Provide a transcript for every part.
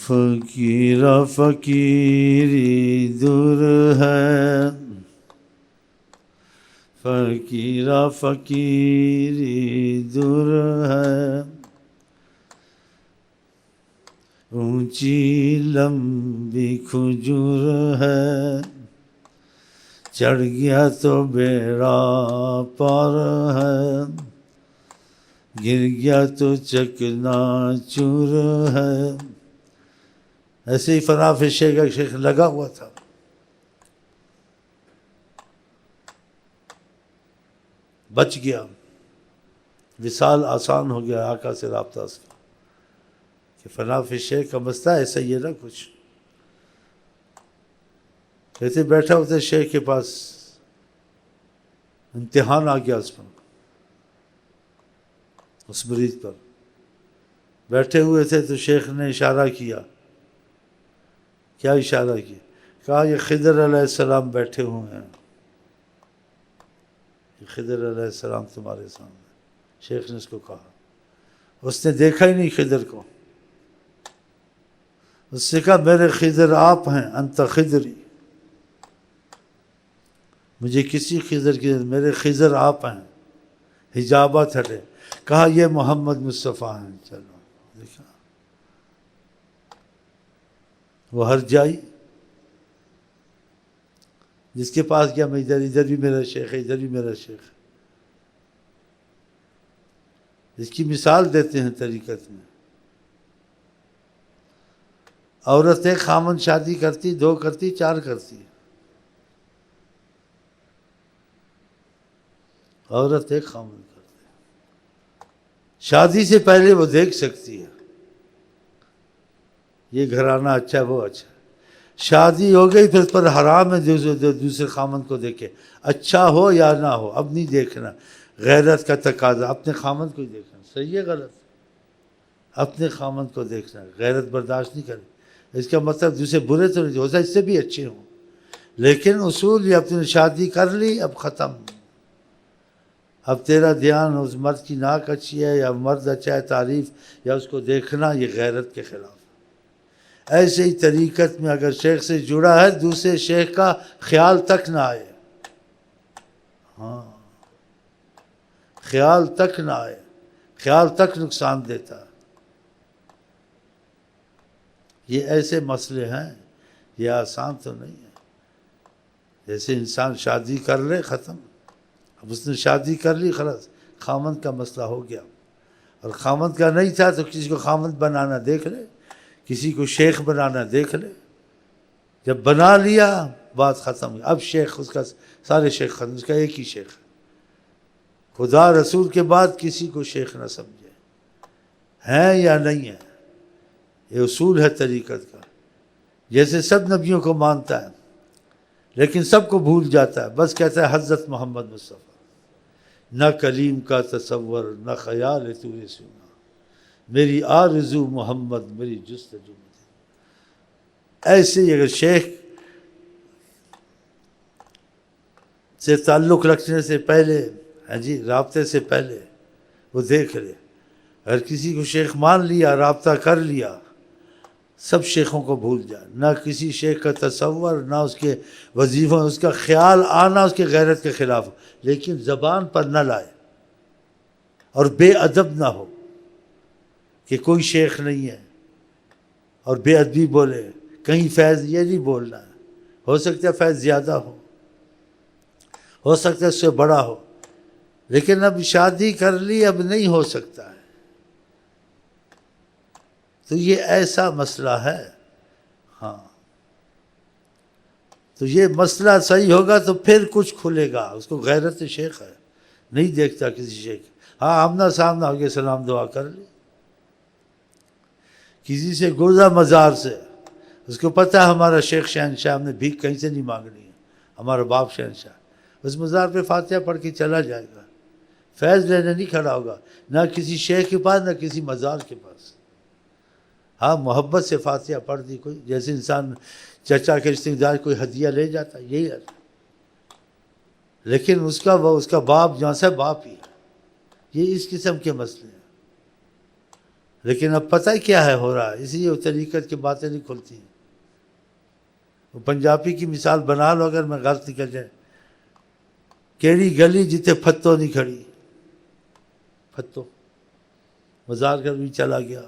فقیر فقیری دور ہے، فقیر فقیری دور ہے، اونچی لمبی کھجور ہے، چڑھ گیا تو بیڑا پار ہے، گر گیا تو چکنا چور ہے۔ ایسے ہی فنا فشے کا شیخ لگا ہوا تھا۔ بچ گیا، وصال آسان ہو گیا آقا سے رابطہ اس کا، کہ فنا فشے کا مسئلہ ایسا ہی ہے نا کچھ۔ کہتے بیٹھا ہوتے شیخ کے پاس، امتحان آ گیا اس پر، اس مریض پر۔ بیٹھے ہوئے تھے تو شیخ نے اشارہ کیا۔ کیا اشارہ کیا؟ کہا یہ خضر علیہ السلام بیٹھے ہوئے ہیں، یہ خضر علیہ السلام تمہارے سامنے۔ شیخ نے اس کو کہا، اس نے دیکھا ہی نہیں خضر کو۔ اس نے کہا میرے خضر آپ ہیں، انت خضری، مجھے کسی خضر کی، میرے خضر آپ ہیں، حجابات ہٹے۔ کہا یہ محمد مصطفیٰ ہیں۔ چلو دیکھا، وہ ہر جائی جس کے پاس گیا، میں ادھر بھی میرا شیخ ہے، ادھر بھی میرا شیخ ہے۔ اس کی مثال دیتے ہیں طریقت میں۔ عورت ایک خامن شادی کرتی، دو کرتی، چار کرتی۔ عورت ایک خامن کرتی، شادی سے پہلے وہ دیکھ سکتی ہے یہ گھرانہ اچھا ہے، وہ اچھا ہے۔ شادی ہو گئی پھر اس پر حرام ہے دوسرے خامن کو دیکھے، اچھا ہو یا نہ ہو، اب نہیں دیکھنا۔ غیرت کا تقاضا اپنے خامن کو ہی دیکھنا، صحیح ہے غلط؟ اپنے خامن کو دیکھنا، غیرت برداشت نہیں کرنی۔ اس کا مطلب دوسرے برے تو نہیں، ہو سکتا اس سے بھی اچھے ہوں، لیکن اصول یہ اپنی شادی کر لی، اب ختم۔ اب تیرا دھیان اس مرد کی ناک اچھی ہے یا مرد اچھا ہے، تعریف یا اس کو دیکھنا، یہ غیرت کے خلاف۔ ایسے ہی طریقت میں اگر شیخ سے جڑا ہے، دوسرے شیخ کا خیال تک نہ آئے، ہاں خیال تک نہ آئے، خیال تک نقصان دیتا ہے۔ یہ ایسے مسئلے ہیں، یہ آسان تو نہیں ہے۔ جیسے انسان شادی کر لے، ختم۔ اب اس نے شادی کر لی، خلاص خامند کا مسئلہ ہو گیا، اور خامند کا نہیں تھا تو کسی کو خامند بنانا دیکھ لے، کسی کو شیخ بنانا دیکھ لے۔ جب بنا لیا بات ختم۔ اب شیخ اس کا سارے شیخ ختم، اس کا ایک ہی شیخ ہے۔ خدا رسول کے بعد کسی کو شیخ نہ سمجھے، ہیں یا نہیں ہے۔ یہ اصول ہے طریقت کا۔ جیسے سب نبیوں کو مانتا ہے لیکن سب کو بھول جاتا ہے، بس کہتا ہے حضرت محمد مصطفیٰ، نہ کلیم کا تصور، نہ خیال تو نے سنا، میری آرزو محمد، میری جستجو مدینہ۔ ایسے ہی اگر شیخ سے تعلق رکھنے سے پہلے، ہاں جی، رابطے سے پہلے وہ دیکھ لے۔ اگر کسی کو شیخ مان لیا، رابطہ کر لیا، سب شیخوں کو بھول جائے، نہ کسی شیخ کا تصور، نہ اس کے وظیفوں، اس کا خیال آنا اس کے غیرت کے خلاف، لیکن زبان پر نہ لائے اور بے ادب نہ ہو کہ کوئی شیخ نہیں ہے اور بے ادبی بولے، کہیں فیض، یہ نہیں بولنا ہے۔ ہو سکتا ہے فیض زیادہ ہو سکتا ہے اس سے بڑا ہو، لیکن اب شادی کر لی، اب نہیں ہو سکتا ہے۔ تو یہ ایسا مسئلہ ہے، ہاں۔ تو یہ مسئلہ صحیح ہوگا تو پھر کچھ کھلے گا۔ اس کو غیرت شیخ ہے، نہیں دیکھتا کسی شیخ، ہاں آمنا سامنا ہو کے سلام دعا کر لی۔ کسی سے گزرا مزار سے، اس کو پتہ ہے ہمارا شیخ شہنشاہ، ہم نے بھیک کہیں سے نہیں مانگنی ہے، ہمارا باپ شہنشاہ، اس مزار پہ فاتحہ پڑھ کے چلا جائے گا، فیض لینے نہیں کھڑا ہوگا، نہ کسی شیخ کے پاس، نہ کسی مزار کے پاس۔ ہاں محبت سے فاتحہ پڑھ دی، کوئی جیسے انسان چچا کے رشتے دار کوئی ہدیہ لے جاتا، یہی ہے، لیکن اس کا باپ جہاں سے باپ ہی ہے۔ یہ اس قسم کے مسئلے ہیں، لیکن اب پتہ کیا ہے ہو رہا ہے، اس لیے وہ طریقت کی باتیں نہیں کھلتی ہیں۔ وہ پنجابی کی مثال بنا لو اگر میں غلط نکل جائے، کیڑی گلی جتے پھتو نہیں کھڑی، پھتو مزار کر بھی چلا گیا،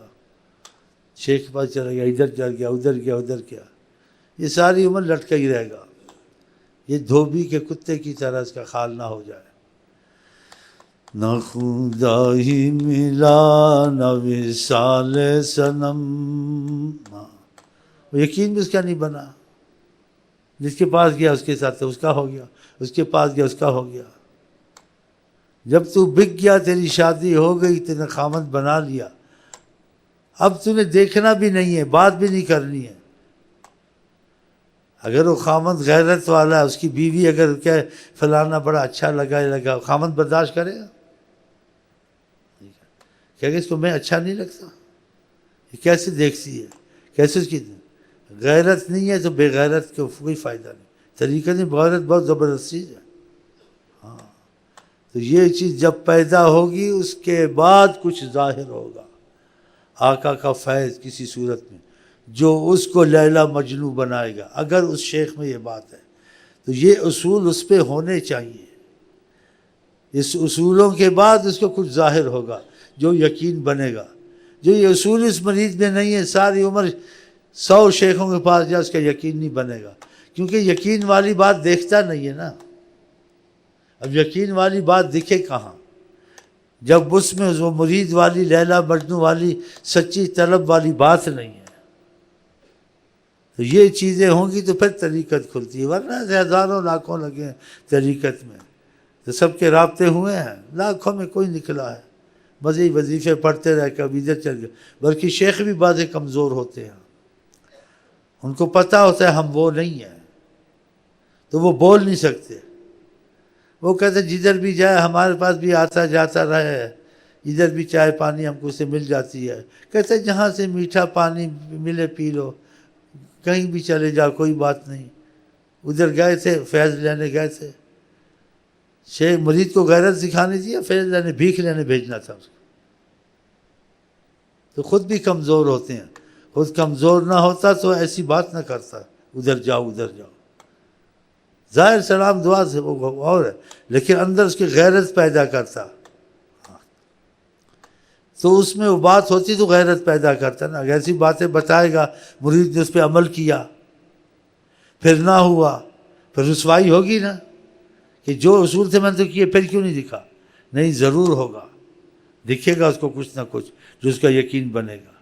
شیخ کے پاس چلا گیا، ادھر چل گیا، ادھر گیا، ادھر کیا، یہ ساری عمر لٹکا ہی رہے گا، یہ دھوبی کے کتے کی طرح اس کا خال نہ ہو جائے۔ نہ خدا ہی ملا نہ وصال صنم، وہ یقین بھی اس کا نہیں بنا، جس کے پاس گیا اس کے ساتھ اس کا ہو گیا، اس کے پاس گیا اس کا ہو گیا۔ جب تو بک گیا، تیری شادی ہو گئی، تینے خامد بنا لیا، اب تو نے دیکھنا بھی نہیں ہے، بات بھی نہیں کرنی ہے۔ اگر وہ خامد غیرت والا ہے، اس کی بیوی اگر کہ فلانا بڑا اچھا لگا، خامد برداشت کرے گا؟ کہ اس کو میں اچھا نہیں لگتا، یہ کیسے دیکھتی ہے، کیسے اس کی غیرت نہیں ہے، تو بے غیرت کو کوئی فائدہ نہیں۔ طریقہ نہیں، غیرت بہت زبردست چیز ہے۔ ہاں، تو یہ چیز جب پیدا ہوگی اس کے بعد کچھ ظاہر ہوگا، آقا کا فیض کسی صورت میں، جو اس کو لیلا مجنوں بنائے گا۔ اگر اس شیخ میں یہ بات ہے تو یہ اصول اس پہ ہونے چاہیے، اس اصولوں کے بعد اس کو کچھ ظاہر ہوگا جو یقین بنے گا۔ جو یہ اصول اس مریض میں نہیں ہے، ساری عمر 100 شیخوں کے پاس جائے، اس کا یقین نہیں بنے گا، کیونکہ یقین والی بات دیکھتا نہیں ہے نا۔ اب یقین والی بات دکھے کہاں جب اس میں وہ مرید والی، لیلا مجنوں والی سچی طلب والی بات نہیں ہے۔ تو یہ چیزیں ہوں گی تو پھر طریقت کھلتی ہے، ورنہ ہزاروں لاکھوں لگے ہیں طریقت میں، تو سب کے رابطے ہوئے ہیں، لاکھوں میں کوئی نکلا ہے، بس یہی وظیفے پڑھتے رہے، کبھی ادھر چل گئے۔ بلکہ شیخ بھی بعض کمزور ہوتے ہیں، ان کو پتہ ہوتا ہے ہم وہ نہیں ہیں، تو وہ بول نہیں سکتے۔ وہ کہتے جدھر بھی جائے ہمارے پاس بھی آتا جاتا رہے، ادھر بھی چائے پانی ہم کو سے مل جاتی ہے۔ کہتے جہاں سے میٹھا پانی ملے پی لو، کہیں بھی چلے جاؤ کوئی بات نہیں۔ ادھر گئے تھے، فیض لینے گئے تھے، شیخ مرید کو غیرت سکھانی تھی یا فیض لینے، بھیک لینے بھیجنا تھا اس کو؟ تو خود بھی کمزور ہوتے ہیں، خود کمزور نہ ہوتا تو ایسی بات نہ کرتا، ادھر جاؤ ادھر جاؤ۔ ظاہر سلام دعا سے وہ اور ہے، لیکن اندر اس کی غیرت پیدا کرتا، تو اس میں وہ بات ہوتی تو غیرت پیدا کرتا نا۔ ایسی باتیں بتائے گا، مرید نے اس پہ عمل کیا، پھر نہ ہوا، پھر رسوائی ہوگی نا، کہ جو اصول تھے میں نے تو کیے، پھر کیوں نہیں دکھا؟ نہیں، ضرور ہوگا، دکھے گا اس کو کچھ نہ کچھ جو اس کا یقین بنے گا۔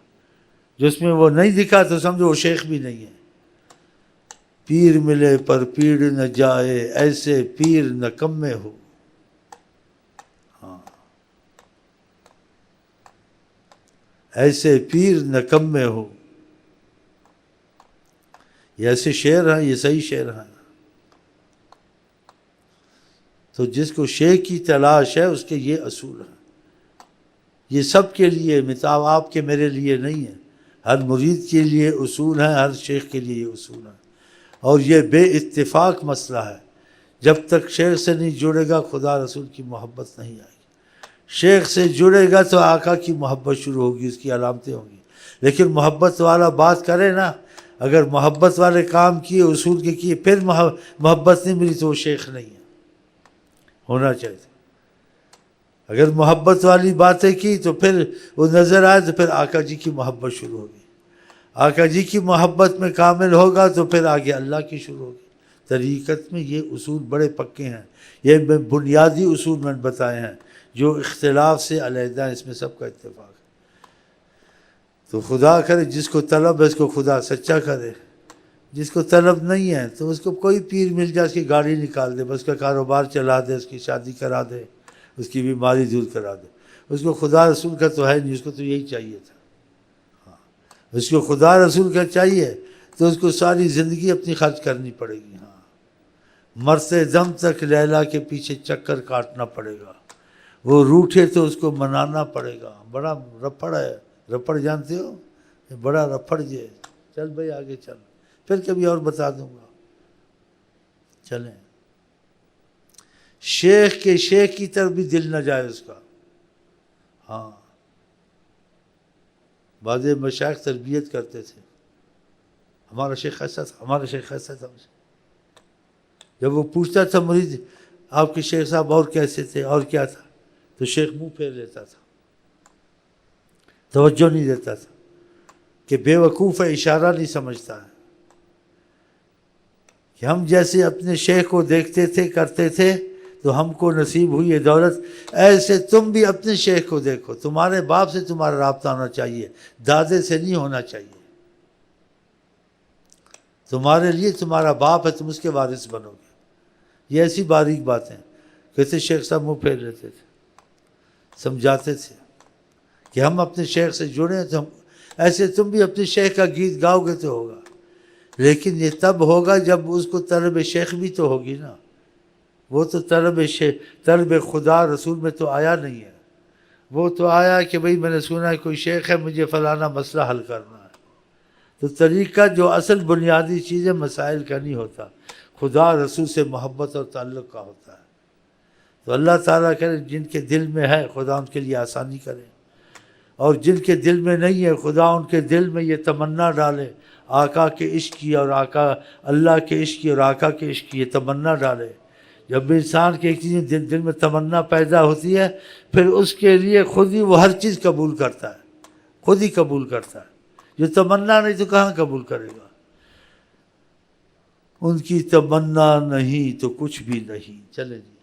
جو اس میں وہ نہیں دکھا تو سمجھو وہ شیخ بھی نہیں ہے۔ پیر ملے پر پیڑ نہ جائے، ایسے پیر نہ کم میں ہو۔ ہاں، ایسے پیر نہ کم میں ہو، یہ ایسے شعر ہیں، یہ صحیح شعر ہیں۔ تو جس کو شیخ کی تلاش ہے اس کے یہ اصول ہیں، یہ سب کے لیے، مثال آپ کے میرے لیے نہیں ہے، ہر مرید کے لیے اصول ہیں، ہر شیخ کے لیے یہ اصول ہیں۔ اور یہ بے اتفاق مسئلہ ہے، جب تک شیخ سے نہیں جڑے گا خدا رسول کی محبت نہیں آئے گی۔ شیخ سے جڑے گا تو آقا کی محبت شروع ہوگی، اس کی علامتیں ہوں گی۔ لیکن محبت والا بات کرے نا، اگر محبت والے کام کیے، اصول کے کیے، پھر محبت نہیں ملی تو وہ شیخ نہیں ہے، ہونا چاہیے۔ اگر محبت والی باتیں کی تو پھر وہ نظر آئے تو پھر آقا جی کی محبت شروع ہوگی، آقا جی کی محبت میں کامل ہوگا تو پھر آگے اللہ کی شروع ہوگی۔ طریقت میں یہ اصول بڑے پکے ہیں، یہ بنیادی اصول میں نے بتائے ہیں جو اختلاف سے علیحدہ ہیں، اس میں سب کا اتفاق ہے۔ تو خدا کرے جس کو طلب ہے اس کو خدا سچا کرے، جس کو طلب نہیں ہے تو اس کو کوئی پیر مل جائے، اس کی گاڑی نکال دے، بس اس کا کاروبار چلا دے، اس کی شادی کرا دے، اس کی بیماری دور کرا دے۔ اس کو خدا رسول کا تو ہے نہیں، اس کو تو یہی چاہیے تھا۔ اس کو خدا رسول کا چاہیے تو اس کو ساری زندگی اپنی خرچ کرنی پڑے گی۔ ہاں، مرتے دم تک لیلا کے پیچھے چکر کاٹنا پڑے گا، وہ روٹھے تو اس کو منانا پڑے گا۔ بڑا رپڑ ہے، رپڑ جانتے ہو؟ بڑا رپڑ جے۔ چل بھائی آگے چل، پھر کبھی اور بتا دوں گا۔ چلیں، شیخ کے شیخ کی طرف بھی دل نہ جائے اس کا۔ ہاں، بعض مشائخ تربیت کرتے تھے، ہمارا شیخ ایسا تھا، ہمارا شیخ ایسا تھا. جب وہ پوچھتا تھا مرید آپ کے شیخ صاحب اور کیسے تھے اور کیا تھا، تو شیخ منہ پھیر لیتا تھا، توجہ نہیں دیتا تھا کہ بے وقوف ہے، اشارہ نہیں سمجھتا ہے. کہ ہم جیسے اپنے شیخ کو دیکھتے تھے کرتے تھے تو ہم کو نصیب ہوئی یہ دولت، ایسے تم بھی اپنے شیخ کو دیکھو. تمہارے باپ سے تمہارا رابطہ ہونا چاہیے، دادے سے نہیں ہونا چاہیے. تمہارے لیے تمہارا باپ ہے، تم اس کے وارث بنو گے. یہ ایسی باریک باتیں کہتے شیخ صاحب منہ پھیر لیتے تھے، سمجھاتے تھے کہ ہم اپنے شیخ سے جڑے ہیں. تو ہم ایسے تم بھی اپنے شیخ کا گیت گاؤ گے تو ہوگا، لیکن یہ تب ہوگا جب اس کو طلب شیخ بھی تو ہوگی نا. وہ تو طلب خدا رسول میں تو آیا نہیں ہے. وہ تو آیا کہ بھئی میں نے سنا ہے کوئی شیخ ہے، مجھے فلانا مسئلہ حل کرنا ہے. تو طریقہ جو اصل بنیادی چیز ہے مسائل کا نہیں ہوتا، خدا رسول سے محبت اور تعلق کا ہوتا ہے. تو اللہ تعالیٰ کرے جن کے دل میں ہے خدا ان کے لیے آسانی کرے، اور جن کے دل میں نہیں ہے خدا ان کے دل میں یہ تمنا ڈالے آقا کے عشق کی، اور آقا اللہ کے عشق کی اور آقا کے عشق کی یہ تمنا ڈالے. جب انسان کے ایک چیز دل میں تمنا پیدا ہوتی ہے پھر اس کے لیے خود ہی وہ ہر چیز قبول کرتا ہے، خود ہی قبول کرتا ہے. جو تمنا نہیں تو کہاں قبول کرے گا؟ ان کی تمنا نہیں تو کچھ بھی نہیں. چلے جی.